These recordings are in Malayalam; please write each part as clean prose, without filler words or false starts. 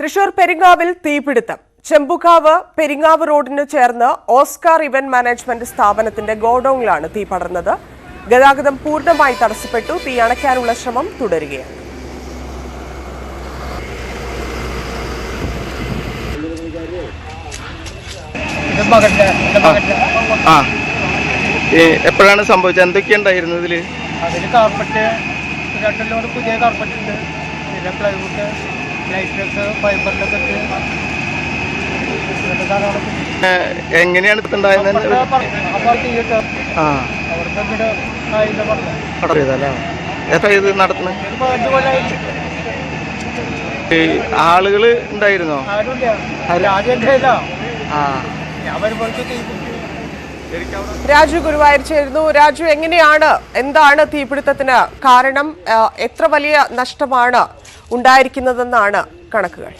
തൃശൂർ പെരിങ്ങാവിൽ തീപിടുത്തം. ചെമ്പുകാവ് പെരിങ്ങാവ് റോഡിന് ചേർന്ന് ഓസ്കാർ ഇവന്റ് മാനേജ്മെന്റ് സ്ഥാപനത്തിന്റെ ഗോഡൌണിലാണ് തീ പടർന്നത്. ഗതാഗതം പൂർണ്ണമായി തടസ്സപ്പെട്ടു. തീ അണയ്ക്കാനുള്ള ശ്രമം തുടരുകയാണ്. എപ്പോഴാണ് സംഭവിച്ചത്? എന്തൊക്കെയുണ്ടായിരുന്നു ഇതില്? അതിൽ കാർപ്പറ്റ്, 2 ലോഡ് പുതിയ കാർപ്പറ്റ് ഉണ്ട്, പിന്നെ പ്ലൈവുഡ്, ലൈറ്റ്, ഫൈബറിലൊക്കെ എങ്ങനെയാണ് ഇത് നടത്തുന്നത്? ആളുകള് ഉണ്ടായിരുന്നോ? രാജു ഗുരുവായൂർ ചേരുന്നു. രാജു, എന്താണ് തീപിടുത്തത്തിന് കാരണം? എത്ര വലിയ നഷ്ടമാണ് ഉണ്ടായിരിക്കുന്നതെന്നാണ് കണക്കുകൾ?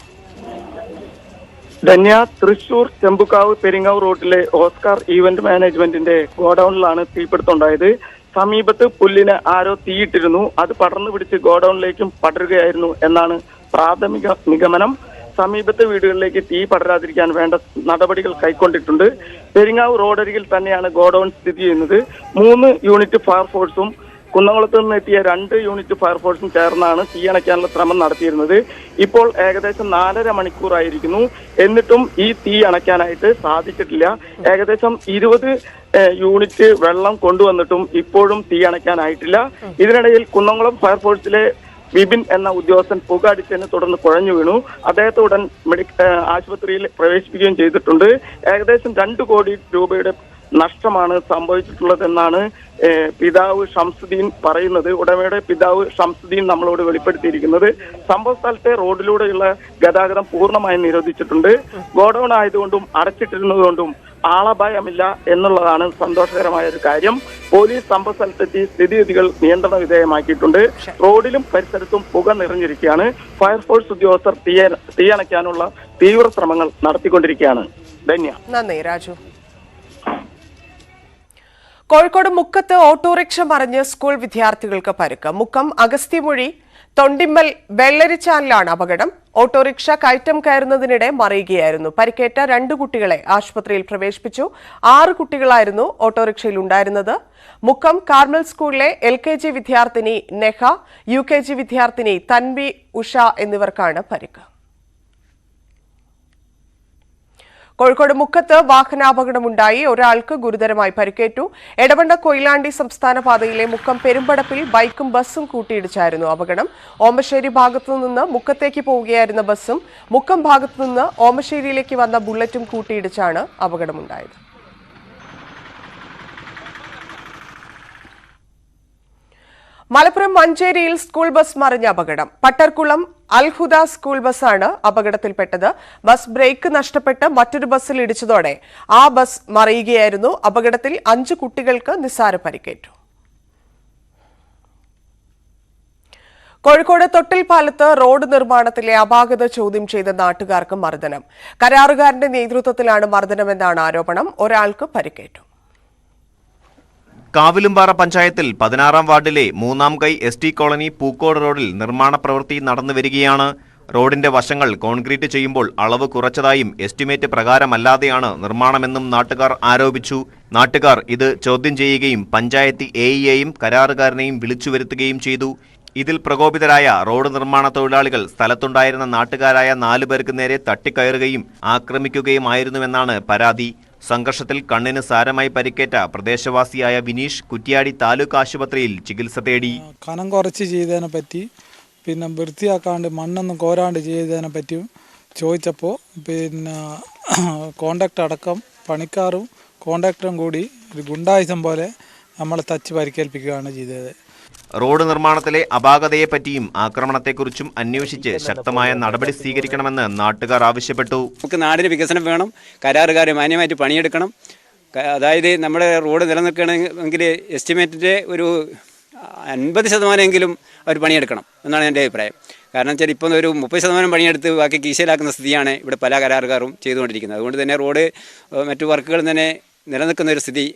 ധന്യ, തൃശൂർ ചെമ്പുകാവ് പെരിങ്ങാവ് റോഡിലെ ഓസ്കാർ ഈവന്റ് മാനേജ്മെന്റിന്റെ ഗോഡൌണിലാണ് തീപിടുത്തമുണ്ടായത്. സമീപത്ത് പുല്ലിന് ആരോ തീയിട്ടിരുന്നു. അത് പടർന്നു പിടിച്ച് ഗോഡൌണിലേക്കും പടരുകയായിരുന്നു എന്നാണ് പ്രാഥമിക നിഗമനം. സമീപത്തെ വീടുകളിലേക്ക് തീ പടരാതിരിക്കാൻ വേണ്ട നടപടികൾ കൈക്കൊണ്ടിട്ടുണ്ട്. പെരിങ്ങാവ് റോഡരികിൽ തന്നെയാണ് ഗോഡൌൺ സ്ഥിതി ചെയ്യുന്നത്. 3 യൂണിറ്റ് ഫയർഫോഴ്സും കുന്നംകുളത്ത് നിന്ന് എത്തിയ 2 യൂണിറ്റ് ഫയർഫോഴ്സും ചേർന്നാണ് തീയണയ്ക്കാനുള്ള ശ്രമം നടത്തിയിരുന്നത്. ഇപ്പോൾ ഏകദേശം 4.5 മണിക്കൂറായിരിക്കുന്നു. എന്നിട്ടും ഈ തീ അണയ്ക്കാനായിട്ട് സാധിച്ചിട്ടില്ല. ഏകദേശം 20 യൂണിറ്റ് വെള്ളം കൊണ്ടുവന്നിട്ടും ഇപ്പോഴും തീ അണയ്ക്കാനായിട്ടില്ല. ഇതിനിടയിൽ കുന്നംകുളം ഫയർഫോഴ്സിലെ വിപിൻ എന്ന ഉദ്യോഗസ്ഥൻ പുക അടിച്ചതിനെ തുടർന്ന് കുഴഞ്ഞു വീണു. അദ്ദേഹത്തെ ഉടൻ ആശുപത്രിയിൽ പ്രവേശിപ്പിക്കുകയും ചെയ്തിട്ടുണ്ട്. ഏകദേശം 2 കോടി രൂപയുടെ നഷ്ടമാണ് സംഭവിച്ചിട്ടുള്ളതെന്നാണ് പിതാവ് ഷംസുദ്ദീൻ പറയുന്നത്. ഉടമയുടെ പിതാവ് ഷംസുദ്ദീൻ നമ്മളോട് വെളിപ്പെടുത്തിയിരിക്കുന്നത്. സംഭവ സ്ഥലത്തെ റോഡിലൂടെയുള്ള ഗതാഗതം പൂർണ്ണമായും നിരോധിച്ചിട്ടുണ്ട്. ഗോഡൌൺ ആയതുകൊണ്ടും അടച്ചിട്ടിരുന്നതുകൊണ്ടും ആളപായമില്ല എന്നുള്ളതാണ് സന്തോഷകരമായ ഒരു കാര്യം. പോലീസ് സംഭവ സ്ഥലത്തെത്തി സ്ഥിതിഗതികൾ നിയന്ത്രണ വിധേയമാക്കിയിട്ടുണ്ട്. റോഡിലും പരിസരത്തും പുക നിറഞ്ഞിരിക്കുകയാണ്. ഫയർഫോഴ്സ് ഉദ്യോഗസ്ഥർ തീയണയ്ക്കാനുള്ള തീവ്ര ശ്രമങ്ങൾ നടത്തിക്കൊണ്ടിരിക്കുകയാണ്. ധന്യ. നന്ദി രാജു. കോഴിക്കോട് മുക്കത്ത് ഓട്ടോറിക്ഷ മറിഞ്ഞ് സ്കൂൾ വിദ്യാർത്ഥികൾക്ക് പരുക്ക്. മുക്കം അഗസ്ത്യമൊഴി തൊണ്ടിമ്മൽ വെള്ളരിച്ചാലിലാണ് അപകടം. ഓട്ടോറിക്ഷ കയറ്റം കയറുന്നതിനിടെ മറിയുകയായിരുന്നു. പരിക്കേറ്റ 2 കുട്ടികളെ ആശുപത്രിയിൽ പ്രവേശിപ്പിച്ചു. 6 കുട്ടികളായിരുന്നു ഓട്ടോറിക്ഷയിൽ ഉണ്ടായിരുന്നത്. മുക്കം കാർമൽ സ്കൂളിലെ LKG വിദ്യാർത്ഥിനി നെഹ, UKG വിദ്യാർത്ഥിനി തൻവി ഉഷ എന്നിവർക്കാണ് പരിക്ക്. കോഴിക്കോട് മുക്കത്ത് വാഹനാപകടമുണ്ടായി. ഒരാൾക്ക് ഗുരുതരമായി പരിക്കേറ്റു. എടവണ്ണ കൊയിലാണ്ടി സംസ്ഥാന പാതയിലെ മുക്കം പെരുമ്പടപ്പിൽ ബൈക്കും ബസ്സും കൂട്ടിയിടിച്ചായിരുന്നു അപകടം. ഓമശ്ശേരി ഭാഗത്തുനിന്ന് മുക്കത്തേക്ക് പോവുകയായിരുന്ന ബസ്സും മുക്കം ഭാഗത്തുനിന്ന് ഓമശ്ശേരിയിലേക്ക് വന്ന ബുള്ളറ്റും കൂട്ടിയിടിച്ചാണ് അപകടമുണ്ടായത്. മലപ്പുറം മഞ്ചേരിയിൽ സ്കൂൾ ബസ് മറിഞ്ഞ അപകടം. പട്ടർക്കുളം അൽഹുദ സ്കൂൾ ബസ്സാണ് അപകടത്തിൽപ്പെട്ടത്. ബസ് ബ്രേക്ക് നഷ്ടപ്പെട്ട് മറ്റൊരു ബസ്സിൽ ഇടിച്ചതോടെ ആ ബസ് മറിയുകയായിരുന്നു. അപകടത്തിൽ 5 കുട്ടികൾക്ക് നിസ്സാര പരിക്കേറ്റു. കോഴിക്കോട് തൊട്ടിൽപ്പാലത്ത് റോഡ് നിർമ്മാണത്തിലെ അപാകത ചോദ്യം ചെയ്ത നാട്ടുകാർക്ക് മർദ്ദനം. കരാറുകാരന്റെ നേതൃത്വത്തിലാണ് മർദ്ദനമെന്നാണ് ആരോപണം. ഒരാൾക്ക് പരിക്കേറ്റു. കാവിലുംപാറ പഞ്ചായത്തിൽ 16-ാം വാർഡിലെ 3-ാം കൈ ST കോളനി പൂക്കോട് റോഡിൽ നിർമ്മാണ പ്രവൃത്തി നടന്നുവരികയാണ്. റോഡിന്റെ വശങ്ങൾ കോൺക്രീറ്റ് ചെയ്യുമ്പോൾ അളവ് കുറച്ചതായും എസ്റ്റിമേറ്റ് പ്രകാരമല്ലാതെയാണ് നിർമ്മാണമെന്നും നാട്ടുകാർ ആരോപിച്ചു. നാട്ടുകാർ ഇത് ചോദ്യം ചെയ്യുകയും പഞ്ചായത്ത് AEയെയും കരാറുകാരനെയും വിളിച്ചു വരുത്തുകയും ചെയ്തു. ഇതിൽ പ്രകോപിതരായ റോഡ് നിർമ്മാണ തൊഴിലാളികൾ സ്ഥലത്തുണ്ടായിരുന്ന നാട്ടുകാരായ 4 പേർക്ക് നേരെ തട്ടിക്കയറുകയും ആക്രമിക്കുകയുമായിരുന്നുവെന്നാണ് പരാതി. സംഘർഷത്തിൽ കണ്ണിന് സാരമായി പരിക്കേറ്റ പ്രദേശവാസിയായ വിനീഷ് കുറ്റ്യാടി താലൂക്ക് ആശുപത്രിയിൽ ചികിത്സ തേടി. കനം കുറച്ച് ചെയ്തതിനെ പറ്റി, പിന്നെ വൃത്തിയാക്കാണ്ട് മണ്ണൊന്നും കോരാണ്ട് ചെയ്തതിനെ പറ്റിയും ചോദിച്ചപ്പോൾ കോൺട്രാക്ടർ അടക്കം പണിക്കാരും കോൺട്രാക്ടറും കൂടി ഒരു ഗുണ്ടായുസം പോലെ നമ്മളെ തച്ച് പരിക്കേൽപ്പിക്കുകയാണ് ചെയ്തത്. റോഡ് നിർമ്മാണത്തിലെ അപാകതയെപ്പറ്റിയും ആക്രമണത്തെക്കുറിച്ചും അന്വേഷിച്ച് ശക്തമായ നടപടി സ്വീകരിക്കണമെന്ന് നാട്ടുകാർ ആവശ്യപ്പെട്ടു. നമുക്ക് നാടിന് വികസനം വേണം, കരാറുകാർ മാന്യമായിട്ട് പണിയെടുക്കണം. അതായത് നമ്മുടെ റോഡ് നിലനിൽക്കണമെങ്കിൽ എസ്റ്റിമേറ്റിൻ്റെ ഒരു 50% അവർ പണിയെടുക്കണം എന്നാണ് എൻ്റെ അഭിപ്രായം. കാരണം വെച്ചാൽ ഇപ്പോൾ ഒരു 30% പണിയെടുത്ത് ബാക്കി കീശയിലാക്കുന്ന സ്ഥിതിയാണ് ഇവിടെ പല കരാറുകാരും ചെയ്തുകൊണ്ടിരിക്കുന്നത്. അതുകൊണ്ട് തന്നെ റോഡ് മറ്റു വർക്കുകൾ തന്നെ നിലനിൽക്കുന്ന ഒരു സ്ഥിതി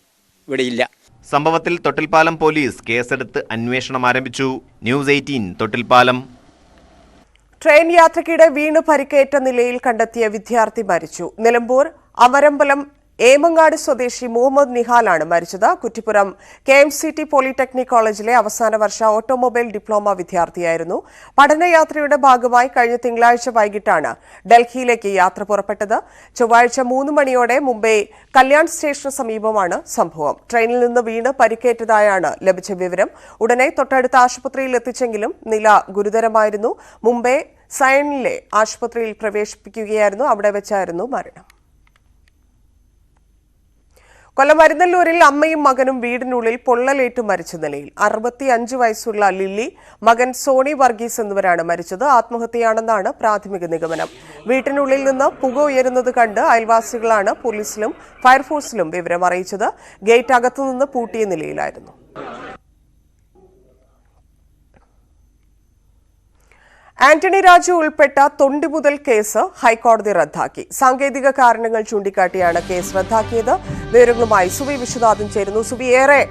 ഇവിടെ ഇല്ല. സംഭവത്തിൽ തൊട്ടിൽപ്പാലം പോലീസ് കേസെടുത്ത് അന്വേഷണം ആരംഭിച്ചു. ന്യൂസ് 18 തൊട്ടിൽപ്പാലം. ട്രെയിൻ യാത്രയ്ക്കിടെ വീണ് പരിക്കേറ്റ നിലയിൽ കണ്ടെത്തിയ വിദ്യാർത്ഥി മരിച്ചു. നിലമ്പൂർ അമരമ്പലം ഏമങ്ങാട് സ്വദേശി മുഹമ്മദ് നിഹാലാണ് മരിച്ചത്. കുറ്റിപ്പുറം KMCT പോളിടെക്നിക് കോളേജിലെ അവസാന വർഷ ഓട്ടോമൊബൈൽ ഡിപ്ലോമ വിദ്യാർത്ഥിയായിരുന്നു. പഠനയാത്രയുടെ ഭാഗമായി കഴിഞ്ഞ തിങ്കളാഴ്ച വൈകിട്ടാണ് ഡൽഹിയിലേക്ക് യാത്ര പുറപ്പെട്ടത്. ചൊവ്വാഴ്ച 3 മണിയോടെ മുംബൈ കല്യാൺ സ്റ്റേഷന് സമീപമാണ് സംഭവം. ട്രെയിനിൽ നിന്ന് വീണ് പരിക്കേറ്റതായാണ് ലഭിച്ച വിവരം. ഉടനെ തൊട്ടടുത്ത ആശുപത്രിയിൽ എത്തിച്ചെങ്കിലും നില ഗുരുതരമായിരുന്നു. മുംബൈ സയനിലെ ആശുപത്രിയിൽ പ്രവേശിപ്പിക്കുകയായിരുന്നു. അവിടെ വെച്ചായിരുന്നു മരണം. കൊല്ലം മരുന്നല്ലൂരിൽ അമ്മയും മകനും വീടിനുള്ളിൽ പൊള്ളലേറ്റ് മരിച്ച നിലയിൽ. 65 വയസ്സുള്ള ലില്ലി, മകൻ സോണി വർഗീസ് എന്നിവരാണ് മരിച്ചത്. ആത്മഹത്യയാണെന്നാണ് പ്രാഥമിക നിഗമനം. വീട്ടിനുള്ളിൽ നിന്ന് പുക ഉയരുന്നത് കണ്ട് അയൽവാസികളാണ് പോലീസിലും ഫയർഫോഴ്സിലും വിവരം അറിയിച്ചത്. ഗേറ്റ് അകത്തുനിന്ന് പൂട്ടിയ നിലയിലായിരുന്നു. ആന്റണി രാജു ഉൾപ്പെട്ട തൊണ്ടിമുതൽ കേസ് ഹൈക്കോടതി റദ്ദാക്കി. സാങ്കേതിക കാരണങ്ങൾ ചൂണ്ടിക്കാട്ടിയാണ് കേസ് റദ്ദാക്കിയത്. വിവരങ്ങളുമായി സുബി വിശ്വനാഥൻ ചേരുന്നു. സുബി, ഏറെ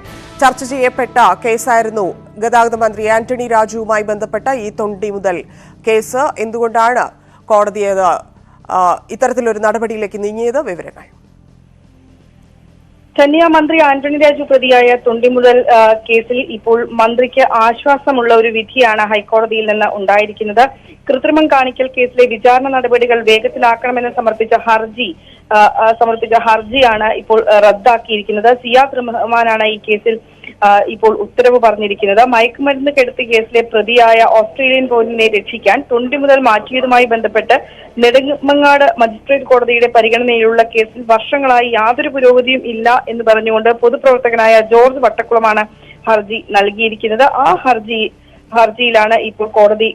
ചർച്ച ചെയ്യപ്പെട്ട കേസായിരുന്നു ഗതാഗത മന്ത്രി ആന്റണി രാജുവുമായി ബന്ധപ്പെട്ട ഈ തൊണ്ടിമുതൽ കേസ്. എന്തുകൊണ്ടാണ് കോടതി ഇത്തരത്തിലൊരു നടപടിയിലേക്ക് നീങ്ങിയത്? വിവരങ്ങൾ. മന്ത്രി ആന്റണി രാജു പ്രതിയായ തൊണ്ടിമുതൽ കേസിൽ ഇപ്പോൾ മന്ത്രിക്ക് ആശ്വാസമുള്ള ഒരു വിധിയാണ് ഹൈക്കോടതിയിൽ നിന്ന് ഉണ്ടായിരിക്കുന്നത്. കൃത്രിമം കാണിക്കൽ കേസിലെ വിചാരണ നടപടികൾ വേഗത്തിലാക്കണമെന്ന് സമർപ്പിച്ച ഹർജിയാണ് ഇപ്പോൾ റദ്ദാക്കിയിരിക്കുന്നത്. സിയാദ് റഹ്മാനാണ് ഈ കേസിൽ ഇപ്പോൾ ഉത്തരവ് പറഞ്ഞിരിക്കുന്നത്. മയക്കുമരുന്ന് കെടുത്ത് കേസിലെ പ്രതിയായ ഓസ്ട്രേലിയൻ പൗരനെ രക്ഷിക്കാൻ തൊണ്ടിമുതൽ മാറ്റിയതുമായി ബന്ധപ്പെട്ട് നെടുമങ്ങാട് മജിസ്ട്രേറ്റ് കോടതിയുടെ പരിഗണനയിലുള്ള കേസിൽ വർഷങ്ങളായി യാതൊരു പുരോഗതിയും ഇല്ല എന്ന് പറഞ്ഞുകൊണ്ട് പൊതുപ്രവർത്തകനായ ജോർജ് വട്ടക്കുളമാണ് ഹർജി നൽകിയിരിക്കുന്നത്. ആ ഹർജിയിലാണ് ഇപ്പോൾ കോടതി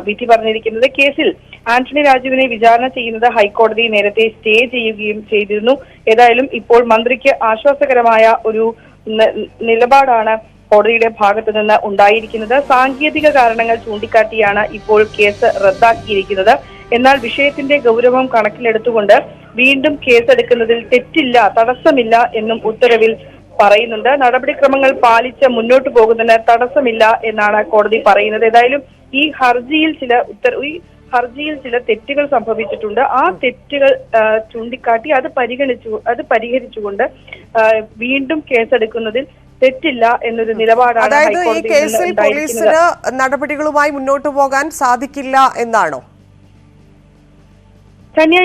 വിധി പറഞ്ഞിരിക്കുന്നത്. കേസിൽ ആന്റണി രാജുവിനെ വിചാരണ ചെയ്യുന്നത് ഹൈക്കോടതി നേരത്തെ സ്റ്റേ ചെയ്യുകയും ചെയ്തിരുന്നു. ഏതായാലും ഇപ്പോൾ മന്ത്രിക്ക് ആശ്വാസകരമായ ഒരു നിലപാടാണ് കോടതിയുടെ ഭാഗത്തു നിന്ന് ഉണ്ടായിരിക്കുന്നത്. സാങ്കേതിക കാരണങ്ങൾ ചൂണ്ടിക്കാട്ടിയാണ് ഇപ്പോൾ കേസ് റദ്ദാക്കിയിരിക്കുന്നത്. എന്നാൽ വിഷയത്തിന്റെ ഗൗരവം കണക്കിലെടുത്തുകൊണ്ട് വീണ്ടും കേസെടുക്കുന്നതിൽ തെറ്റില്ല, തടസ്സമില്ല എന്നും ഉത്തരവിൽ പറയുന്നുണ്ട്. നടപടിക്രമങ്ങൾ പാലിച്ച് മുന്നോട്ട് പോകുന്നതിന് തടസ്സമില്ല എന്നാണ് കോടതി പറയുന്നത്. ഏതായാലും ഈ ഹർജിയിൽ ചില തെറ്റുകൾ സംഭവിച്ചിട്ടുണ്ട്. ആ തെറ്റുകൾ ചൂണ്ടിക്കാട്ടി അത് പരിഹരിച്ചുകൊണ്ട് വീണ്ടും കേസെടുക്കുന്നതിൽ തെറ്റില്ല എന്നൊരു നിലപാടാണ്. അതായത് ഈ കേസിൽ പോലീസിന് നടപടികളുമായി മുന്നോട്ട് പോകാൻ സാധിക്കില്ല എന്നാണോ?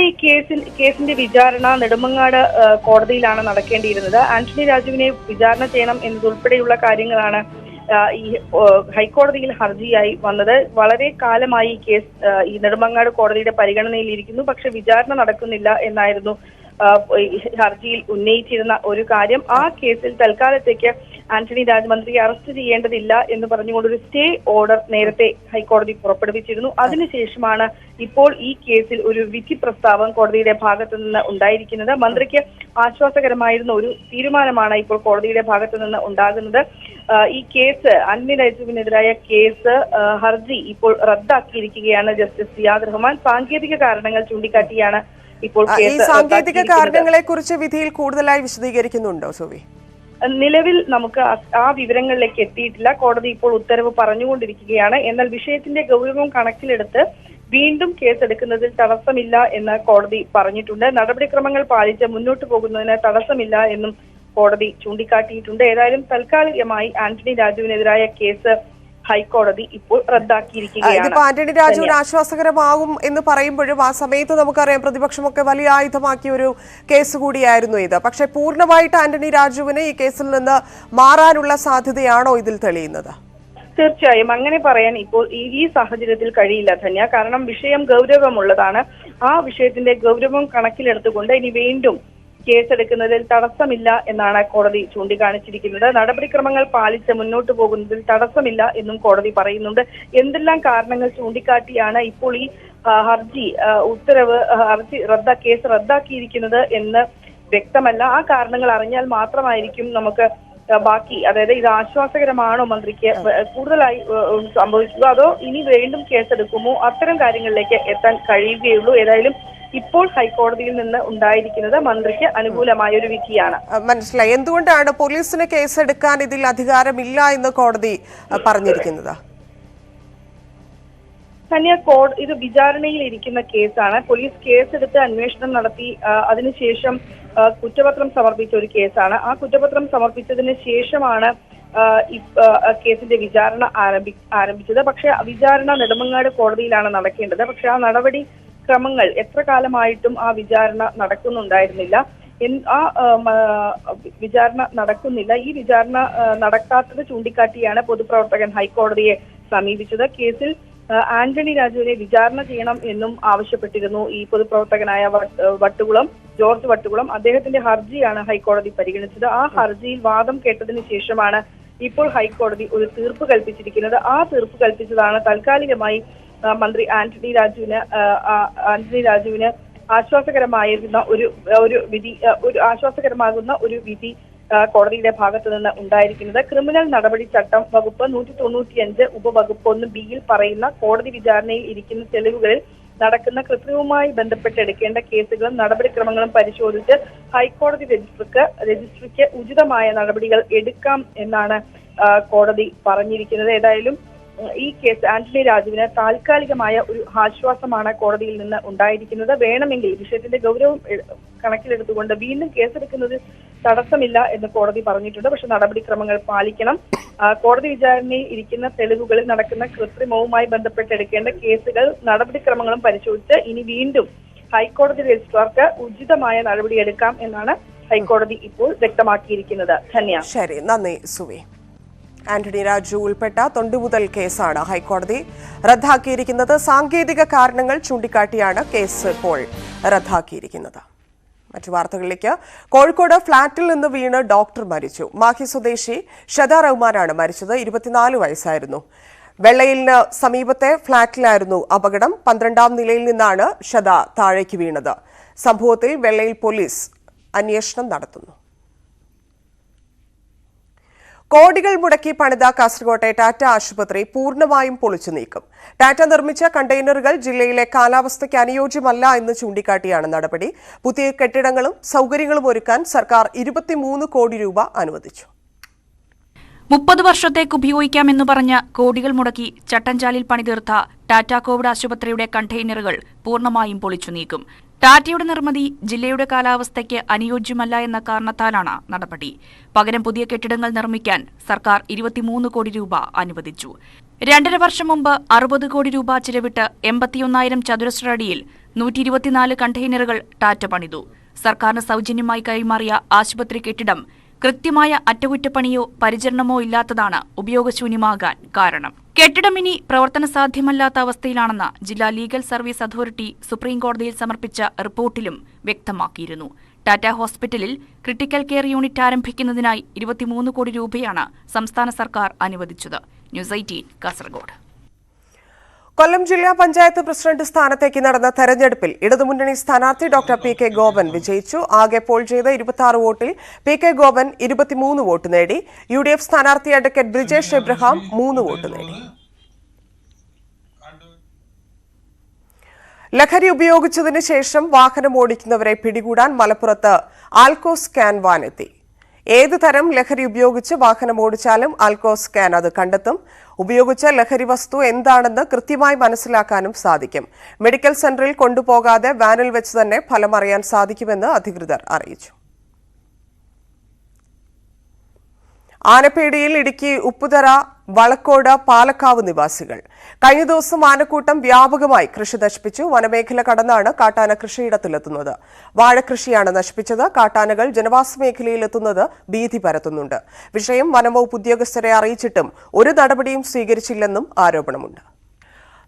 ഈ കേസിന്റെ വിചാരണ നെടുമങ്ങാട് കോടതിയിലാണ് നടക്കേണ്ടിയിരുന്നത്. ആന്റണി രാജുവിനെ വിചാരണ ചെയ്യണം എന്നതുൾപ്പെടെയുള്ള കാര്യങ്ങളാണ് ഈ ഹൈക്കോടതിയിൽ ഹർജിയായി വന്നത്. വളരെ കാലമായി ഈ കേസ് ഈ നെടുമങ്ങാട് കോടതിയുടെ പരിഗണനയിലിരിക്കുന്നു. പക്ഷെ വിചാരണ നടക്കുന്നില്ല എന്നായിരുന്നു ഹർജിയിൽ ഉന്നയിച്ചിരുന്ന ഒരു കാര്യം. ആ കേസിൽ തൽക്കാലത്തേക്ക് ആന്റണി രാജു മന്ത്രിയെ അറസ്റ്റ് ചെയ്യേണ്ടതില്ല എന്ന് പറഞ്ഞുകൊണ്ടൊരു സ്റ്റേ ഓർഡർ നേരത്തെ ഹൈക്കോടതി പുറപ്പെടുവിച്ചിരുന്നു. അതിനുശേഷമാണ് ഇപ്പോൾ ഈ കേസിൽ ഒരു വിധി പ്രസ്താവം കോടതിയുടെ ഭാഗത്തു നിന്ന് ഉണ്ടായിരിക്കുന്നത്. മന്ത്രിക്ക് ആശ്വാസകരമായിരുന്ന ഒരു തീരുമാനമാണ് ഇപ്പോൾ കോടതിയുടെ ഭാഗത്തു നിന്ന് ഉണ്ടാകുന്നത്. ഈ കേസ് ആന്റണി രാജുവിനെതിരായ ഹർജി ഇപ്പോൾ റദ്ദാക്കിയിരിക്കുകയാണ് ജസ്റ്റിസ് സിയാദ് റഹ്മാൻ. സാങ്കേതിക കാരണങ്ങൾ ചൂണ്ടിക്കാട്ടിയാണ് ഇപ്പോൾ ഈ സാങ്കേതിക കാരണങ്ങളെ കുറിച്ച് വിധിയിൽ കൂടുതലായി വിശദീകരിക്കുന്നുണ്ടോ സോവി? നിലവിൽ നമുക്ക് ആ വിവരങ്ങളിലേക്ക് എത്തിയിട്ടില്ല. കോടതി ഇപ്പോൾ ഉത്തരവ് പറഞ്ഞുകൊണ്ടിരിക്കുകയാണ്. എന്നാൽ വിഷയത്തിന്റെ ഗൗരവം കണക്കിലെടുത്ത് വീണ്ടും കേസെടുക്കുന്നതിൽ തടസ്സമില്ല എന്ന് കോടതി പറഞ്ഞിട്ടുണ്ട്. നടപടിക്രമങ്ങൾ പാലിച്ച് മുന്നോട്ട് പോകുന്നതിന് തടസ്സമില്ല എന്നും കോടതി ചൂണ്ടിക്കാട്ടിയിട്ടുണ്ട്. ഏതായാലും താൽക്കാലികമായി ആന്റണി രാജുവിനെതിരായ കേസ് ഹൈക്കോടതി ഇപ്പോൾ റദ്ദാക്കിയിരിക്കുകയാണ്. ആന്റണി രാജുവിന് ആശ്വാസകരമാകും എന്ന് പറയുമ്പോഴും ആ സമയത്ത് നമുക്കറിയാം പ്രതിപക്ഷമൊക്കെ വലിയ ആയുധമാക്കിയ ഒരു കേസ് കൂടിയായിരുന്നു ഇത്. പക്ഷെ പൂർണ്ണമായിട്ട് ആന്റണി രാജുവിന് ഈ കേസിൽ നിന്ന് മാറാനുള്ള സാധ്യതയാണോ ഇതിൽ തെളിയുന്നത്? തീർച്ചയായും അങ്ങനെ പറയാൻ ഇപ്പോൾ ഈ സാഹചര്യത്തിൽ കഴിയില്ല ധന്യ. കാരണം വിഷയം ഗൗരവമുള്ളതാണ്. ആ വിഷയത്തിന്റെ ഗൗരവം കണക്കിലെടുത്തുകൊണ്ട് ഇനി വീണ്ടും കേസെടുക്കുന്നതിൽ തടസ്സമില്ല എന്നാണ് കോടതി ചൂണ്ടിക്കാണിച്ചിരിക്കുന്നത്. നടപടിക്രമങ്ങൾ പാലിച്ച് മുന്നോട്ട് പോകുന്നതിൽ തടസ്സമില്ല എന്നും കോടതി പറയുന്നുണ്ട്. എന്തെല്ലാം കാരണങ്ങൾ ചൂണ്ടിക്കാട്ടിയാണ് ഇപ്പോൾ ഈ കേസ് റദ്ദാക്കിയിരിക്കുന്നത് എന്ന് വ്യക്തമല്ല. ആ കാരണങ്ങൾ അറിഞ്ഞാൽ മാത്രമായിരിക്കും നമുക്ക് ബാക്കി, അതായത് ഇത് ആശ്വാസകരമാണോ മന്ത്രിക്ക് കൂടുതലായി സംഭവിക്കുക, അതോ ഇനി വീണ്ടും കേസെടുക്കുമോ, അത്തരം കാര്യങ്ങളിലേക്ക് എത്താൻ കഴിയുകയുള്ളൂ. ഏതായാലും ഇപ്പോൾ ഹൈക്കോടതിയിൽ നിന്ന് ഉണ്ടായിരിക്കുന്നത് മന്ത്രിക്ക് അനുകൂലമായ ഒരു വിധിയാണ്. മനസ്സിലായി. എന്തുകൊണ്ടാണ് പോലീസിന് കേസെടുക്കാൻ ഇതിൽ അധികാരമില്ല എന്ന് കോടതി പറഞ്ഞിരിക്കുന്നത്? തന്നെ ഇത് വിചാരണയിൽ ഇരിക്കുന്ന കേസാണ്. പോലീസ് കേസെടുത്ത് അന്വേഷണം നടത്തി അതിനുശേഷം കുറ്റപത്രം സമർപ്പിച്ച ഒരു കേസാണ്. ആ കുറ്റപത്രം സമർപ്പിച്ചതിന് ശേഷമാണ് കേസിന്റെ വിചാരണ ആരംഭിച്ചത്. പക്ഷെ വിചാരണ നെടുമങ്ങാട് കോടതിയിലാണ് നടക്കേണ്ടത്. പക്ഷെ ആ നടപടി ക്രമങ്ങൾ എത്ര കാലമായിട്ടും ആ വിചാരണ നടക്കുന്നുണ്ടായിരുന്നില്ല. വിചാരണ നടക്കുന്നില്ല. ഈ വിചാരണ നടക്കാത്തത് ചൂണ്ടിക്കാട്ടിയാണ് പൊതുപ്രവർത്തകൻ ഹൈക്കോടതിയെ സമീപിച്ചത്. കേസിൽ ആന്റണി രാജുവിനെ വിചാരണ ചെയ്യണം എന്നും ആവശ്യപ്പെട്ടിരുന്നു ഈ പൊതുപ്രവർത്തകനായ ജോർജ് വട്ടുകുളം. അദ്ദേഹത്തിന്റെ ഹർജിയാണ് ഹൈക്കോടതി പരിഗണിച്ചത്. ആ ഹർജിയിൽ വാദം കേട്ടതിന് ശേഷമാണ് ഇപ്പോൾ ഹൈക്കോടതി ഒരു തീർപ്പ് കൽപ്പിച്ചിരിക്കുന്നത്. ആ തീർപ്പ് കൽപ്പിച്ചതാണ് താൽക്കാലികമായി മന്ത്രി ആന്റണി രാജുവിന് ആശ്വാസകരമായിരുന്ന ആശ്വാസകരമാകുന്ന ഒരു വിധി കോടതിയുടെ ഭാഗത്തു നിന്ന് ഉണ്ടായിരിക്കുന്നത്. ക്രിമിനൽ നടപടി ചട്ടം വകുപ്പ് 195 ഉപവകുപ്പ് 1B പറയുന്ന കോടതി വിചാരണയിൽ ഇരിക്കുന്ന തെളിവുകളിൽ നടക്കുന്ന കൃത്രിമവുമായി ബന്ധപ്പെട്ട് എടുക്കേണ്ട കേസുകളും നടപടിക്രമങ്ങളും പരിശോധിച്ച് ഹൈക്കോടതി രജിസ്ട്രിക്ക് ഉചിതമായ നടപടികൾ എടുക്കാം എന്നാണ് കോടതി പറഞ്ഞിരിക്കുന്നത്. ഏതായാലും ഈ കേസ് ആന്റണി രാജുവിന് താൽക്കാലികമായ ഒരു ആശ്വാസമാണ് കോടതിയിൽ നിന്ന് ഉണ്ടായിരിക്കുന്നത്. വേണമെങ്കിൽ വിഷയത്തിന്റെ ഗൗരവം കണക്കിലെടുത്തുകൊണ്ട് വീണ്ടും കേസെടുക്കുന്നതിൽ തടസ്സമില്ല എന്ന് കോടതി പറഞ്ഞിട്ടുണ്ട്. പക്ഷെ നടപടിക്രമങ്ങൾ പാലിക്കണം. കോടതി വിചാരണയിൽ ഇരിക്കുന്ന തെളിവുകളിൽ നടക്കുന്ന കൃത്രിമവുമായി ബന്ധപ്പെട്ട് എടുക്കേണ്ട കേസുകൾ നടപടിക്രമങ്ങളും പരിശോധിച്ച് ഇനി വീണ്ടും ഹൈക്കോടതി രജിസ്ട്രാർക്ക് ഉചിതമായ നടപടിയെടുക്കാം എന്നാണ് ഹൈക്കോടതി ഇപ്പോൾ വ്യക്തമാക്കിയിരിക്കുന്നത്. ധന്യ. ശരി, നന്ദി സുവി. ആന്റണി രാജു ഉൾപ്പെട്ട തൊണ്ടിമുതൽ കേസാണ് ഹൈക്കോടതി റദ്ദാക്കിയിരിക്കുന്നത്. സാങ്കേതിക കാരണങ്ങൾ ചൂണ്ടിക്കാട്ടിയാണ് കേസ് ഇപ്പോൾ റദ്ദാക്കിയിരിക്കുന്നത്. മറ്റു വാർത്തകളിലേക്ക്. കോഴിക്കോട് ഫ്ളാറ്റിൽ നിന്ന് വീണ് ഡോക്ടർ മരിച്ചു. മാഹി സ്വദേശി ഷദ റഹ്മാനാണ് മരിച്ചത്. 24 വയസ്സായിരുന്നു. വെള്ളയിലിന് സമീപത്തെ ഫ്ളാറ്റിലായിരുന്നു അപകടം. 12ാം നിലയിൽ നിന്നാണ് ഷദ താഴേക്ക് വീണത്. സംഭവത്തിൽ വെള്ളയിൽ പോലീസ് അന്വേഷണം നടത്തുന്നു. കോടികൾ മുടക്കി പണിത കാസർകോട്ടെ ടാറ്റ ആശുപത്രി പൂർണ്ണമായും പൊളിച്ചു നീക്കും. ടാറ്റ നിർമ്മിച്ച കണ്ടെയ്നറുകൾ ജില്ലയിലെ കാലാവസ്ഥയ്ക്ക് അനുയോജ്യമല്ല എന്ന് ചൂണ്ടിക്കാട്ടിയാണ് നടപടി. പുതിയ കെട്ടിടങ്ങളും സൗകര്യങ്ങളും ഒരുക്കാൻ സർക്കാർ 23 കോടി രൂപ അനുവദിച്ചു. 30 വർഷത്തേക്ക് ഉപയോഗിക്കാമെന്ന് പറഞ്ഞ് കോടികൾ മുടക്കി ചട്ടഞ്ചാലിൽ പണിതീർത്ത ടാറ്റ കോവിഡ് ആശുപത്രിയുടെ കണ്ടെയ്നറുകൾ പൂർണ്ണമായും പൊളിച്ചു നീക്കും. ടാറ്റയുടെ നിർമ്മിതി ജില്ലയുടെ കാലാവസ്ഥയ്ക്ക് അനുയോജ്യമല്ല എന്ന കാരണത്താലാണ് നടപടി. പകരം പുതിയ കെട്ടിടങ്ങൾ നിർമ്മിക്കാൻ സർക്കാർ 23 കോടി രൂപ അനുവദിച്ചു. 2.5 വർഷം മുമ്പ് 60 കോടി രൂപ ചിലവിട്ട് 81,000 ചതുരശ്ര അടിയിൽ 124 കണ്ടെയ്നറുകൾ ടാറ്റ പണിതു. സർക്കാരിന് സൗജന്യമായി കൈമാറിയ ആശുപത്രി കെട്ടിടം കൃത്യമായ അറ്റകുറ്റപ്പണിയോ പരിചരണമോ ഇല്ലാത്തതാണ് ഉപയോഗശൂന്യമാകാൻ കാരണം. കെട്ടിടം ഇനി പ്രവർത്തന സാധ്യമല്ലാത്ത അവസ്ഥയിലാണെന്ന് ജില്ലാ ലീഗൽ സർവീസ് അതോറിറ്റി സുപ്രീംകോടതിയിൽ സമർപ്പിച്ച റിപ്പോർട്ടിലും വ്യക്തമാക്കിയിരുന്നു. ടാറ്റ ഹോസ്പിറ്റലിൽ ക്രിട്ടിക്കൽ കെയർ യൂണിറ്റ് ആരംഭിക്കുന്നതിനായി 23 കോടി രൂപയാണ് സംസ്ഥാന സർക്കാർ അനുവദിച്ചത്. ന്യൂസ് 18 കാസർഗോഡ്. കൊല്ലം ജില്ലാ പഞ്ചായത്ത് പ്രസിഡന്റ് സ്ഥാനത്തേക്ക് നടന്ന തെരഞ്ഞെടുപ്പിൽ ഇടതുമുന്നണി സ്ഥാനാർത്ഥി ഡോക്ടർ പി.കെ. ഗോപൻ വിജയിച്ചു. ആകെ പോൾ ചെയ്ത 26 വോട്ടിൽ പി.കെ. ഗോപൻ 23 വോട്ട് നേടി. യു.ഡി.എഫ് സ്ഥാനാർത്ഥി അഡ്വക്കേറ്റ് ബ്രിജേഷ് എബ്രഹാം 3 വോട്ട് നേടി. ലഹരി ഉപയോഗിച്ചതിന് ശേഷം വാഹനം ഓടിക്കുന്നവരെ പിടികൂടാൻ മലപ്പുറത്ത് ആൽക്കോ സ്കാൻ വാൻ എത്തി. ഏത് തരം ലഹരി ഉപയോഗിച്ച് വാഹനം ഓടിച്ചാലും ആൽക്കോ സ്കാൻ അത് കണ്ടെത്തും. ഉപയോഗിച്ച ലഹരി വസ്തു എന്താണെന്ന് കൃത്യമായി മനസ്സിലാക്കാനും സാധിക്കും. മെഡിക്കൽ സെന്ററിൽ കൊണ്ടുപോകാതെ വാനിൽ വെച്ച് തന്നെ ഫലം അറിയാൻ സാധിക്കുമെന്ന് അധികൃതർ അറിയിച്ചു. ആനപ്പേടിയിൽ ഇടുക്കി ഉപ്പുതറ വളക്കോട് പാലക്കാവ് നിവാസികൾ കഴിഞ്ഞ ദിവസം ആനക്കൂട്ടം വ്യാപകമായി കൃഷി നശിപ്പിച്ചു. വനമേഖല കടന്നാണ് കാട്ടാന കൃഷിയിടത്തിലെത്തുന്നത്. വാഴകൃഷിയാണ് നശിപ്പിച്ചത്. കാട്ടാനകൾ ജനവാസ മേഖലയിലെത്തുന്നത് ഭീതി പരത്തുന്നുണ്ട്. വിഷയം വനംവകുപ്പ് ഉദ്യോഗസ്ഥരെ അറിയിച്ചിട്ടും ഒരു നടപടിയും സ്വീകരിച്ചില്ലെന്നും ആരോപണമുണ്ട്.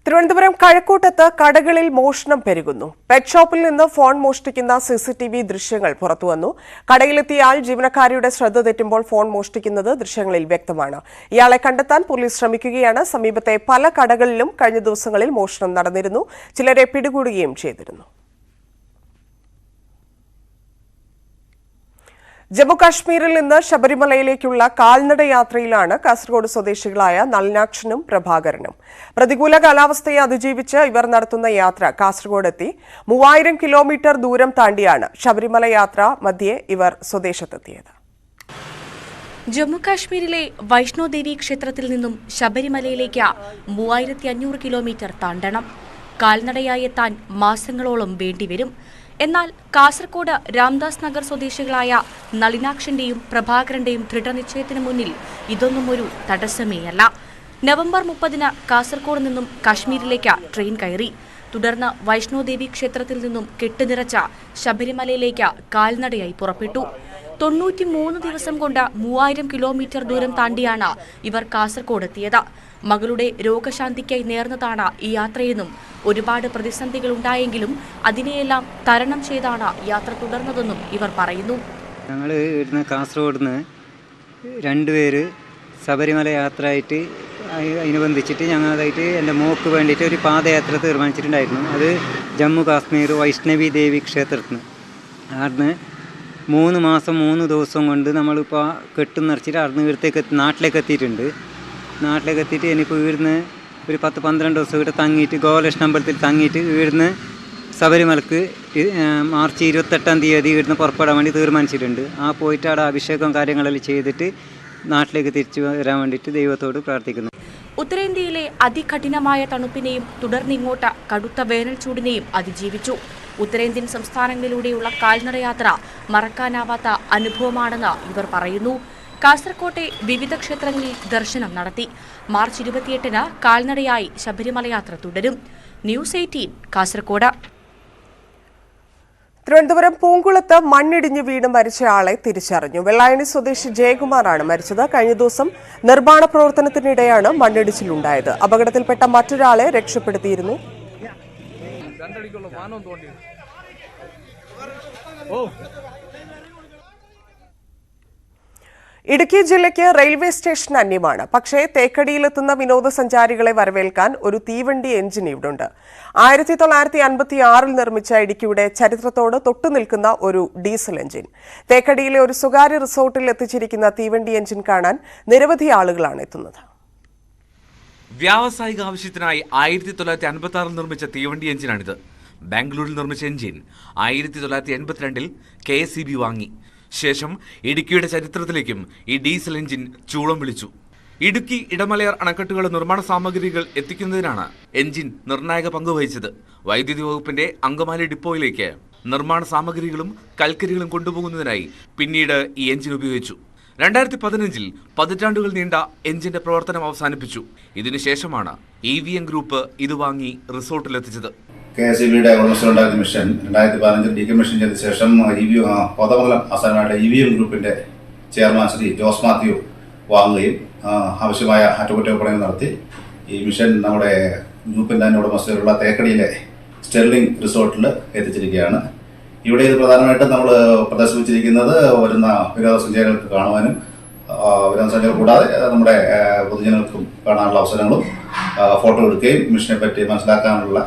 തിരുവനന്തപുരം കഴക്കൂട്ടത്ത് കടകളിൽ മോഷണം പെരുകുന്നു. പെറ്റ് ഷോപ്പിൽ നിന്ന് ഫോൺ മോഷ്ടിക്കുന്ന CCTV ദൃശ്യങ്ങൾ പുറത്തുവന്നു. കടയിലെത്തിയ ആൾ ജീവനക്കാരിയുടെ ശ്രദ്ധ തെറ്റുമ്പോൾ ഫോൺ മോഷ്ടിക്കുന്നത് ദൃശ്യങ്ങളിൽ വ്യക്തമാണ്. ഇയാളെ കണ്ടെത്താൻ പോലീസ് ശ്രമിക്കുകയാണ്. സമീപത്തെ പല കടകളിലും കഴിഞ്ഞ ദിവസങ്ങളിൽ മോഷണം നടന്നിരുന്നു. ചിലരെ പിടികൂടുകയും ചെയ്തിരുന്നു. ജമ്മുകാശ്മീരിൽ നിന്ന് ശബരിമലയിലേക്കുള്ള കാൽനട യാത്രയിലാണ് കാസർഗോഡ് സ്വദേശികളായ നളിനാക്ഷനും പ്രഭാകരനും. പ്രതികൂല കാലാവസ്ഥയെ അതിജീവിച്ച് ഇവർ നടത്തുന്ന യാത്ര കാസർഗോഡ് എത്തി. 3000 കിലോമീറ്റർ ദൂരം താണ്ടിയാണ് ശബരിമല യാത്ര മധ്യേ ഇവർ സ്വദേശത്തെത്തിയത്. ജമ്മു കാശ്മീരിലെ വൈഷ്ണോദേവി ക്ഷേത്രത്തിൽ നിന്നും ശബരിമലയിലേക്ക് 3500 കിലോമീറ്റർ താണ്ടണം. കാൽനടയായി എത്താൻ മാസങ്ങളോളം വേണ്ടിവരും. എന്നാൽ കാസർകോട് രാംദാസ് നഗർ സ്വദേശികളായ നളിനാക്ഷന്റെയും പ്രഭാകരന്റെയും ദൃഢനിശ്ചയത്തിന് മുന്നിൽ ഇതൊന്നും ഒരു തടസ്സമേയല്ല. നവംബർ 30-ന് കാസർകോട് നിന്നും കാശ്മീരിലേക്ക് ട്രെയിൻ കയറി. തുടർന്ന് വൈഷ്ണോദേവി ക്ഷേത്രത്തിൽ നിന്നും കെട്ടുനിറച്ച ശബരിമലയിലേക്ക് കാൽനടയായി പുറപ്പെട്ടു. 93 ദിവസം കൊണ്ട് 3000 കിലോമീറ്റർ ദൂരം താണ്ടിയാണ് ഇവർ കാസർകോട് എത്തിയത്. മകളുടെ രോഗശാന്തിക്കായി നേർന്നതാണ് ഈ യാത്രയെന്നും ഒരുപാട് പ്രതിസന്ധികൾ ഉണ്ടായെങ്കിലും അതിനെയെല്ലാം തരണം ചെയ്താണ് യാത്ര തുടർന്നതെന്നും ഇവർ പറയുന്നു. ഞങ്ങൾ ഇവിടുന്ന് കാസർഗോഡ് നിന്ന് 2 പേര് ശബരിമല യാത്രയായിട്ട് അനുബന്ധിച്ചിട്ട് ഞങ്ങളായിട്ട് എൻ്റെ മോക്ക് വേണ്ടിയിട്ട് ഒരു പാദയാത്ര തീരുമാനിച്ചിട്ടുണ്ടായിരുന്നു. അത് ജമ്മു കാശ്മീർ വൈഷ്ണവി ദേവി ക്ഷേത്രത്തിൽ നിന്ന് അവിടുന്ന് 3 മാസം 3 ദിവസം കൊണ്ട് നമ്മളിപ്പോൾ കെട്ടും നിറച്ചിട്ട് അവിടുന്ന് ഇവിടത്തേക്ക് നാട്ടിലേക്ക് എത്തിയിട്ടുണ്ട്. നാട്ടിലേക്ക് എത്തിയിട്ട് ഇനിയിപ്പോൾ ഇവിടുന്ന് ഒരു 10-12 ദിവസം ഇവിടെ തങ്ങിയിട്ട് ഗോപാലകൃഷ്ണ അമ്പലത്തിൽ തങ്ങിയിട്ട് ഇവിടുന്ന് ശബരിമലക്ക് മാർച്ച് 28-ാം തീയതി ഇവിടുന്ന് പുറപ്പെടാൻ വേണ്ടി തീരുമാനിച്ചിട്ടുണ്ട്. പോയിട്ട് അവിടെ അഭിഷേകം കാര്യങ്ങളെല്ലാം ചെയ്തിട്ട് നാട്ടിലേക്ക് തിരിച്ചു വരാൻ വേണ്ടിയിട്ട് ദൈവത്തോട് പ്രാർത്ഥിക്കുന്നു. ഉത്തരേന്ത്യയിലെ അതികഠിനമായ തണുപ്പിനെയും തുടർന്ന് ഇങ്ങോട്ട് കടുത്ത വേനൽ ചൂടിനെയും അതിജീവിച്ചു. ഉത്തരേന്ത്യൻ സംസ്ഥാനങ്ങളിലൂടെയുള്ള കാൽനടയാത്ര മറക്കാനാവാത്ത അനുഭവമാണെന്ന് ഇവർ പറയുന്നു. കാസർകോട്ടെ വിവിധ ക്ഷേത്രങ്ങളിൽ ദർശനം നടത്തി. മാർച്ച് 28-ന് കാൽനടയായി ശബരിമല യാത്ര തുടരും. ന്യൂസ് 18 കാസർകോട്. തിരുവനന്തപുരം പൂങ്കുളത്ത് മണ്ണിടിഞ്ഞ് വീണ് മരിച്ചയാളെ തിരിച്ചറിഞ്ഞു. വെള്ളായണി സ്വദേശി ജയകുമാറാണ് മരിച്ചത്. കഴിഞ്ഞ ദിവസം നിർമ്മാണ പ്രവർത്തനത്തിനിടെയാണ് മണ്ണിടിച്ചിലുണ്ടായത്. അപകടത്തിൽപ്പെട്ട മറ്റൊരാളെ രക്ഷപ്പെടുത്തിയിരുന്നു. ഇടുക്കി ജില്ലയ്ക്ക് റെയിൽവേ സ്റ്റേഷൻ അന്യമാണ്. പക്ഷേ തേക്കടിയിലെത്തുന്ന വിനോദസഞ്ചാരികളെ വരവേൽക്കാൻ ഒരു തീവണ്ടി എഞ്ചിൻ ഇവിടുണ്ട്. 1956-ൽ നിർമ്മിച്ച ഇടുക്കിയുടെ ചരിത്രത്തോട് തൊട്ടുനിൽക്കുന്ന ഒരു ഡീസൽ എഞ്ചിൻ. തേക്കടിയിലെ ഒരു സ്വകാര്യ റിസോർട്ടിൽ എത്തിച്ചിരിക്കുന്ന തീവണ്ടി എഞ്ചിൻ കാണാൻ നിരവധി ആളുകളാണ് എത്തുന്നത്. വ്യാവസായിക ആവശ്യത്തിനായി 1956-ൽ നിർമ്മിച്ച തീവണ്ടി എഞ്ചിനാണിത്. ബാംഗ്ലൂരിൽ നിർമ്മിച്ച എഞ്ചിൻ 1982-ൽ KSEB വാങ്ങി. ശേഷം ഇടുക്കിയുടെ ചരിത്രത്തിലേക്കും ഈ ഡീസൽ എഞ്ചിൻ ചൂളം വിളിച്ചു. ഇടുക്കി ഇടമലയാർ അണക്കെട്ടുകളുടെ നിർമ്മാണ സാമഗ്രികൾ എത്തിക്കുന്നതിനാണ് എഞ്ചിൻ നിർണായക പങ്കുവഹിച്ചത്. വൈദ്യുതി വകുപ്പിന്റെ അങ്കമാലി ഡിപ്പോയിലേക്ക് നിർമ്മാണ സാമഗ്രികളും കൽക്കരികളും കൊണ്ടുപോകുന്നതിനായി പിന്നീട് ഈ എഞ്ചിൻ ഉപയോഗിച്ചു. 2015-ൽ 10 ആണ്ടുകൾ നീണ്ട എഞ്ചിന്റെ പ്രവർത്തനം അവസാനിപ്പിച്ചു. ഇതിനുശേഷമാണ് EVM ഗ്രൂപ്പ് ഇത് വാങ്ങി റിസോർട്ടിലെത്തിച്ചത്. KSEBയുടെ ഉടമസ്ഥരുണ്ടായിരുന്ന മിഷൻ 2015 ഡീകമ്മീഷൻ ചെയ്ത ശേഷം കോതമംഗലം ആസ്ഥാനമായിട്ട് EVM ഗ്രൂപ്പിന്റെ ചെയർമാൻ ശ്രീ ജോസ് മാത്യു വാങ്ങുകയും ആവശ്യമായ അറ്റകുറ്റപ്പണികൾ നടത്തി ഈ മിഷൻ നമ്മുടെ ഗ്രൂപ്പിന്റെ തന്നെ ഉടമസ്ഥയിലുള്ള തേക്കടിയിലെ സ്റ്റെർലിംഗ് റിസോർട്ടിൽ എത്തിച്ചിരിക്കുകയാണ്. ഇവിടെ ഇത് പ്രധാനമായിട്ടും നമ്മൾ പ്രദർശിപ്പിച്ചിരിക്കുന്നത് വരുന്ന വിനോദസഞ്ചാരികൾക്ക് കാണുവാനും വിനോദസഞ്ചാരികൾ കൂടാതെ നമ്മുടെ പൊതുജനങ്ങൾക്കും കാണാനുള്ള അവസരങ്ങളും ഫോട്ടോ എടുക്കുകയും മിഷനെ പറ്റി മനസ്സിലാക്കാനുള്ള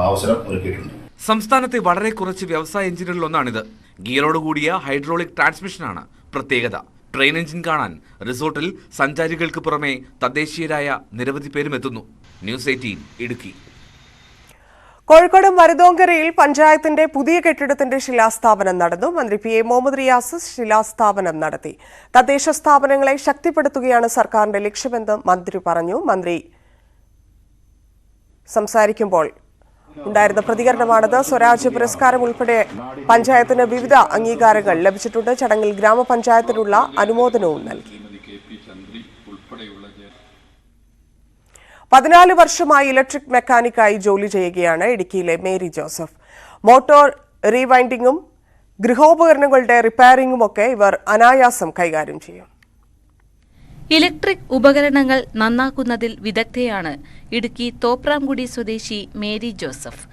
അവസരം ഒരുക്കിയിട്ടുണ്ട്. സംസ്ഥാനത്തെ വളരെ കുറച്ച് വ്യവസായ എഞ്ചിനുകളിലൊന്നാണിത്. ഗിയറോട് കൂടിയ ഹൈഡ്രോളിക് ട്രാൻസ്മിഷനാണ് പ്രത്യേകത. ട്രെയിൻ എഞ്ചിൻ കാണാൻ റിസോർട്ടിൽ സഞ്ചാരികൾക്ക് പുറമെ തദ്ദേശീയരായ നിരവധി പേരും എത്തുന്നു. ന്യൂസ് 18 ഇടുക്കി. കോഴിക്കോട് മരുതോങ്കരയിൽ പഞ്ചായത്തിന്റെ പുതിയ കെട്ടിടത്തിന്റെ ശിലാസ്ഥാപനം നടന്നു. മന്ത്രി PA മുഹമ്മദ് റിയാസ് ശിലാസ്ഥാപനം നടത്തി. തദ്ദേശ സ്ഥാപനങ്ങളെ ശക്തിപ്പെടുത്തുകയാണ് സർക്കാരിന്റെ ലക്ഷ്യമെന്ന് മന്ത്രി പറഞ്ഞു. മന്ത്രി സംസാരിക്കുമ്പോൾ ഉണ്ടായിരുന്ന പ്രതികരണമാണത്. സ്വരാജ്യ പുരസ്കാരം ഉൾപ്പെടെ പഞ്ചായത്തിന് വിവിധ അംഗീകാരങ്ങൾ ലഭിച്ചിട്ടുണ്ട്. ചടങ്ങിൽ ഗ്രാമപഞ്ചായത്തിനുള്ള അനുമോദനവും നൽകി. 14 വർഷമായി ഇലക്ട്രിക് മെക്കാനിക്കായി ജോലി ചെയ്യുകയാണ് ഇടുക്കിയിലെ മേരി ജോസഫ്. മോട്ടോർ റീവൈൻഡിങ്ങും ഗൃഹോപകരണങ്ങളുടെ റിപ്പയറിംഗുമൊക്കെ ഇവർ അനായാസം കൈകാര്യം ചെയ്യും. ഇലക്ട്രിക് ഉപകരണങ്ങൾ നന്നാക്കുന്നതിൽ വിദഗ്ധയാണ് ഇടുക്കി തോപ്രാംകുടി സ്വദേശി മേരി ജോസഫ്.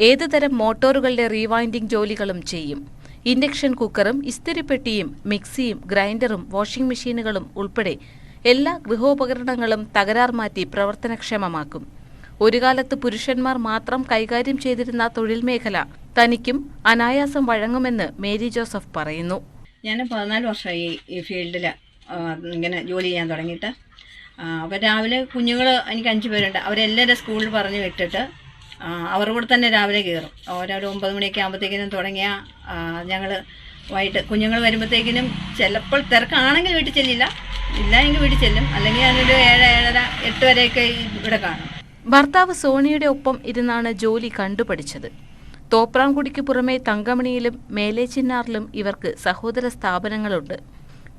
ഏതുതരം മോട്ടോറുകളുടെ റീവൈൻഡിംഗ് ജോലികളും ചെയ്യും. ഇൻഡക്ഷൻ കുക്കറും ഇസ്തിരിപ്പെട്ടിയും മിക്സിയും ഗ്രൈൻഡറും വാഷിംഗ് മെഷീനുകളും ഉൾപ്പെടെ എല്ലാ ഗൃഹോപകരണങ്ങളും തകരാർ മാറ്റി പ്രവർത്തനക്ഷമമാക്കും. ഒരു കാലത്ത് പുരുഷന്മാർ മാത്രം കൈകാര്യം ചെയ്തിരുന്ന തൊഴിൽ മേഖല തനിക്കും അനായാസം വഴങ്ങുമെന്ന് മേരി ജോസഫ് പറയുന്നു. ഞാൻ 14 വർഷമായി ഈ ഫീൽഡിൽ ഇങ്ങനെ ജോലി ചെയ്യാൻ തുടങ്ങിയിട്ട്. അപ്പോൾ രാവിലെ കുഞ്ഞുങ്ങൾ എനിക്ക് 5 പേരുണ്ട്. അവരെല്ലാവരും സ്കൂളിൽ പറഞ്ഞു വിട്ടിട്ട് അവരുടെ കൂടെ തന്നെ രാവിലെ കയറും. ഓരോ 9 മണിയൊക്കെ ആകുമ്പോഴത്തേക്കിനും തുടങ്ങിയാൽ ഞങ്ങൾ വൈകിട്ട് കുഞ്ഞുങ്ങൾ വരുമ്പോഴത്തേക്കിനും ചിലപ്പോൾ തിരക്കാണെങ്കിൽ വീട്ടിൽ ചെല്ലില്ല, ഇല്ല എങ്കിൽ വീട്ടിൽ ചെല്ലും, അല്ലെങ്കിൽ ഞാനൊരു 7, 7:30, 8 വരെയൊക്കെ ഇവിടെ കാണും. ഭർത്താവ് സോണിയുടെ ഒപ്പം ഇരുന്നാണ് ജോലി കണ്ടുപഠിച്ചത്. തോപ്രാംകുടിക്ക് പുറമെ തങ്കമണിയിലും മേലേച്ചിന്നാറിലും ഇവർക്ക് സഹോദര സ്ഥാപനങ്ങളുണ്ട്.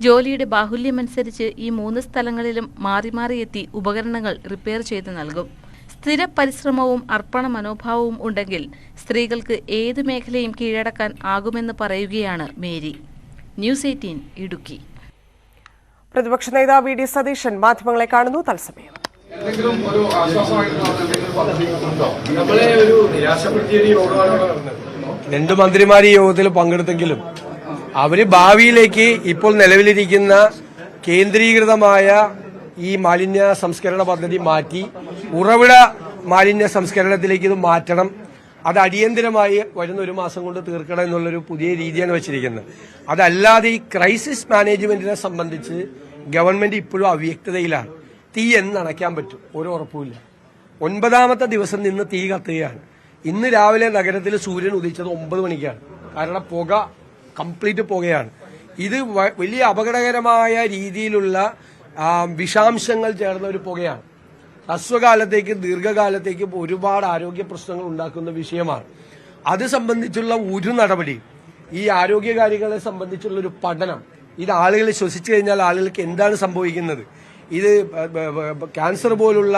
ജോലിയുടെ ബാഹുല്യമനുസരിച്ച് ഈ 3 സ്ഥലങ്ങളിലും മാറി മാറിയെത്തി ഉപകരണങ്ങൾ റിപ്പയർ ചെയ്ത് നൽകും. സ്ഥിര പരിശ്രമവും അർപ്പണ മനോഭാവവും ഉണ്ടെങ്കിൽ സ്ത്രീകൾക്ക് ഏത് മേഖലയും കീഴടക്കാൻ ആകുമെന്ന് പറയുകയാണ് മേരി. ന്യൂസ് 18 ഇടുക്കി. പ്രതിപക്ഷ നേതാവ് വി ഡി സതീശൻ മാധ്യമങ്ങളെ കാണുന്നു. തത്സമയം. രണ്ട് മന്ത്രിമാർ ഈ യോഗത്തിൽ പങ്കെടുത്തെങ്കിലും അവര് ഭാവിയിലേക്ക് ഇപ്പോൾ നിലവിലിരിക്കുന്ന കേന്ദ്രീകൃതമായ ഈ മാലിന്യ സംസ്കരണ പദ്ധതി മാറ്റി ഉറവിട മാലിന്യ സംസ്കരണത്തിലേക്ക് ഇത് മാറ്റണം, അത് അടിയന്തരമായി വരുന്ന 1 മാസം കൊണ്ട് തീർക്കണം എന്നുള്ളൊരു പുതിയ രീതിയാണ് വെച്ചിരിക്കുന്നത്. അതല്ലാതെ ഈ ക്രൈസിസ് മാനേജ്മെന്റിനെ സംബന്ധിച്ച് ഗവൺമെന്റ് ഇപ്പോഴും അവ്യക്തതയിലാണ്. തീ എന്നണയ്ക്കാൻ പറ്റും ഒരു ഉറപ്പുമില്ല. 9ാമത്തെ ദിവസം നിന്ന് തീ കത്തുകയാണ്. ഇന്ന് രാവിലെ നഗരത്തിൽ സൂര്യൻ ഉദിച്ചത് 9 മണിക്കാണ്. കാരണം പുക കംപ്ലീറ്റ് പുകയാണ്. ഇത് വലിയ അപകടകരമായ രീതിയിലുള്ള വിഷാംശങ്ങൾ ചേർന്ന ഒരു പുകയാണ്. ഹ്രസ്വകാലത്തേക്കും ദീർഘകാലത്തേക്കും ഒരുപാട് ആരോഗ്യ പ്രശ്നങ്ങൾ ഉണ്ടാക്കുന്ന വിഷയമാണ്. അത് സംബന്ധിച്ചുള്ള ഒരു നടപടി, ഈ ആരോഗ്യകാരികളെ സംബന്ധിച്ചുള്ള ഒരു പഠനം, ഇത് ആളുകൾ ശ്വസിച്ചു കഴിഞ്ഞാൽ ആളുകൾക്ക് എന്താണ് സംഭവിക്കുന്നത്, ഇത് ക്യാൻസർ പോലുള്ള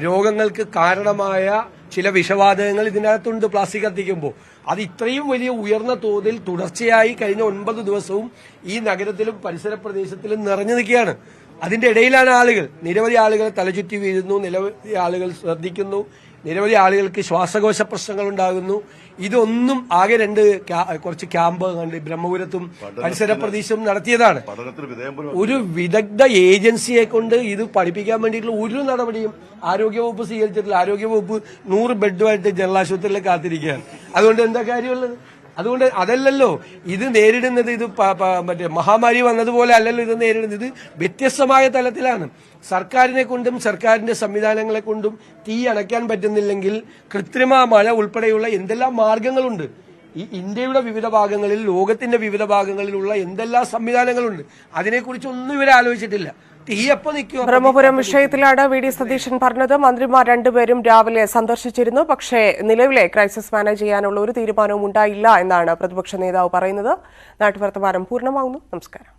രോഗങ്ങൾക്ക് കാരണമായ ചില വിഷവാതകങ്ങൾ ഇതിനകത്തുണ്ട് പ്ലാസ്റ്റിക് കത്തിക്കുമ്പോൾ. അത് ഇത്രയും വലിയ ഉയർന്ന തോതിൽ തുടർച്ചയായി കഴിഞ്ഞ 9 ദിവസവും ഈ നഗരത്തിലും പരിസര പ്രദേശത്തിലും നിറഞ്ഞു നിൽക്കുകയാണ്. അതിന്റെ ഇടയിലാണ് നിരവധി ആളുകൾ തലചുറ്റി വീഴുന്നു, നിരവധി ആളുകൾ ശ്രദ്ധിക്കുന്നു, നിരവധി ആളുകൾക്ക് ശ്വാസകോശ പ്രശ്നങ്ങൾ ഉണ്ടാകുന്നു. ഇതൊന്നും ആകെ കുറച്ച് ക്യാമ്പ് കണ്ട് ബ്രഹ്മപുരത്തും പരിസര പ്രദേശവും നടത്തിയതാണ്. ഒരു വിദഗ്ധ ഏജൻസിയെ കൊണ്ട് ഇത് പഠിപ്പിക്കാൻ വേണ്ടിയിട്ടുള്ള ഒരു നടപടിയും ആരോഗ്യവകുപ്പ് സ്വീകരിച്ചിട്ടില്ല. ആരോഗ്യവകുപ്പ് 100 ബെഡുമായിട്ട് ജനറൽ ആശുപത്രിയിൽ കാത്തിരിക്കുകയാണ്. അതുകൊണ്ട് എന്താ കാര്യമുള്ളത്? അതുകൊണ്ട് അതല്ലല്ലോ ഇത് നേരിടുന്നത്. ഇത് മറ്റേ മഹാമാരി വന്നതുപോലെ അല്ലല്ലോ ഇത് നേരിടുന്നത്. ഇത് വ്യത്യസ്തമായ തലത്തിലാണ്. സർക്കാരിനെ കൊണ്ടും സർക്കാരിന്റെ സംവിധാനങ്ങളെ കൊണ്ടും തീ അണയ്ക്കാൻ പറ്റുന്നില്ലെങ്കിൽ കൃത്രിമ മഴ ഉൾപ്പെടെയുള്ള എന്തെല്ലാം മാർഗങ്ങളുണ്ട്. ഈ ഇന്ത്യയുടെ വിവിധ ഭാഗങ്ങളിൽ, ലോകത്തിന്റെ വിവിധ ഭാഗങ്ങളിലുള്ള എന്തെല്ലാം സംവിധാനങ്ങളുണ്ട്, അതിനെക്കുറിച്ചൊന്നും ഇവരെ ആലോചിച്ചിട്ടില്ല. ബ്രഹ്മപുരം വിഷയത്തിലാണ് വി ഡി സതീശൻ പറഞ്ഞത്. മന്ത്രിമാർ 2 പേരും രാവിലെ സന്ദർശിച്ചിരുന്നു. പക്ഷേ നിലവിലെ ക്രൈസിസ് മാനേജ് ചെയ്യാനുള്ള ഒരു തീരുമാനവും ഉണ്ടായില്ല എന്നാണ് പ്രതിപക്ഷ നേതാവ് പറയുന്നത്. നാട്ടുവർത്തമാനം പൂർണ്ണമാകുന്നു. നമസ്കാരം.